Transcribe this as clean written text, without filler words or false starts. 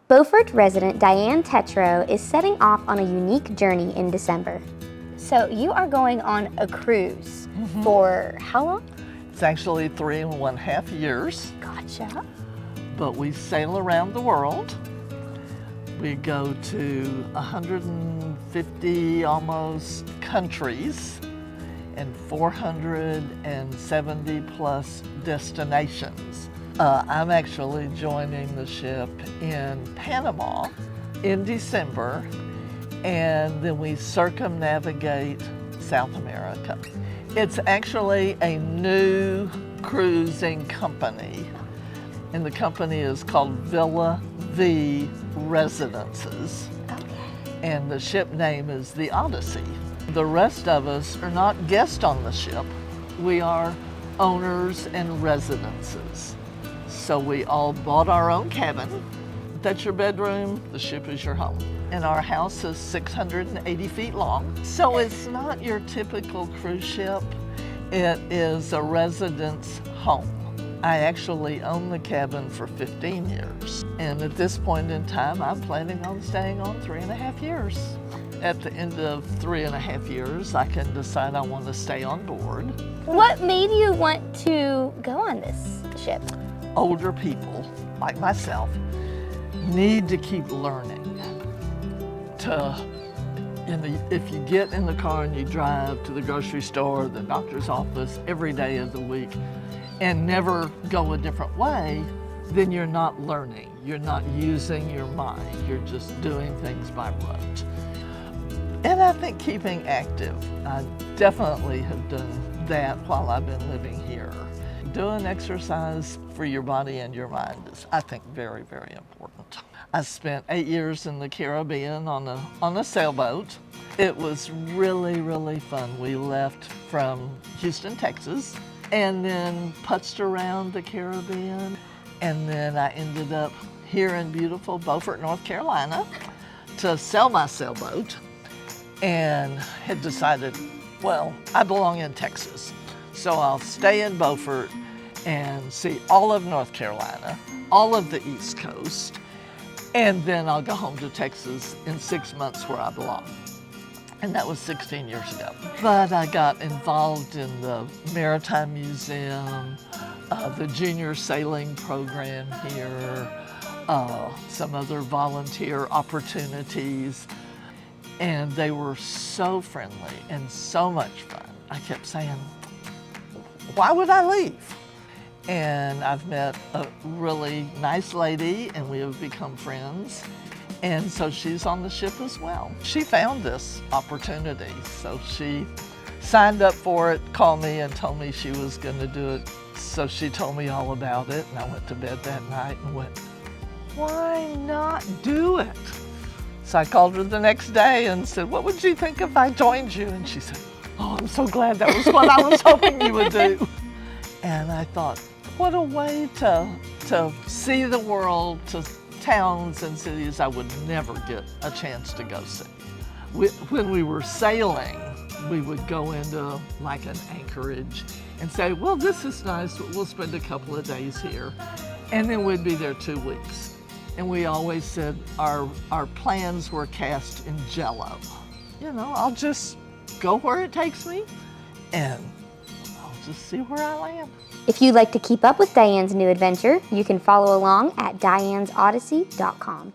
Beaufort resident Dianne Tetreault is setting off on a unique journey in December. So you are going on a cruise for how long? It's actually 3.5 years. Gotcha. But we sail around the world. We go to 150 almost countries and 470 plus destinations. I'm actually joining the ship in Panama in December, and then we circumnavigate South America. It's actually a new cruising company, and the company is called Villa V Residences, and the ship name is the Odyssey. The rest of us are not guests on the ship. We are owners and residences. So we all bought our own cabin. That's your bedroom, the ship is your home. And our house is 680 feet long. So it's not your typical cruise ship. It is a residence home. I actually own the cabin for 15 years. And at this point in time, I'm planning on staying on 3.5 years. At the end of 3.5 years, I can decide I want to stay on board. What made you want to go on this ship? Older people, like myself, need to keep learning. If you get in the car and you drive to the grocery store, the doctor's office every day of the week, and never go a different way, then you're not learning. You're not using your mind. You're just doing things by rote. And I think keeping active, I definitely have done that while I've been living here. Doing exercise for your body and your mind is, I think, very, very important. I spent 8 years in the Caribbean on a sailboat. It was really, really fun. We left from Houston, Texas, and then putzed around the Caribbean. And then I ended up here in beautiful Beaufort, North Carolina to sell my sailboat, and had decided, well, I belong in Texas, so I'll stay in Beaufort and see all of North Carolina, all of the East Coast, and then I'll go home to Texas in 6 months where I belong. And that was 16 years ago. But I got involved in the Maritime Museum, the junior sailing program here, some other volunteer opportunities, and they were so friendly and so much fun. I kept saying, why would I leave? And I've met a really nice lady, and we have become friends. And so she's on the ship as well. She found this opportunity, so she signed up for it, called me and told me she was gonna do it. So she told me all about it, and I went to bed that night and went, why not do it? So I called her the next day and said, what would you think if I joined you? And she said, oh, I'm so glad, that was what I was hoping you would do. And I thought, what a way to see the world, to towns and cities I would never get a chance to go see. When we were sailing, we would go into like an anchorage and say, well, this is nice, but we'll spend a couple of days here. And then we'd be there 2 weeks. And we always said our plans were cast in jello. You know, I'll just go where it takes me, and I'll just see where I land. If you'd like to keep up with Dianne's new adventure, you can follow along at diannesodyssey.com.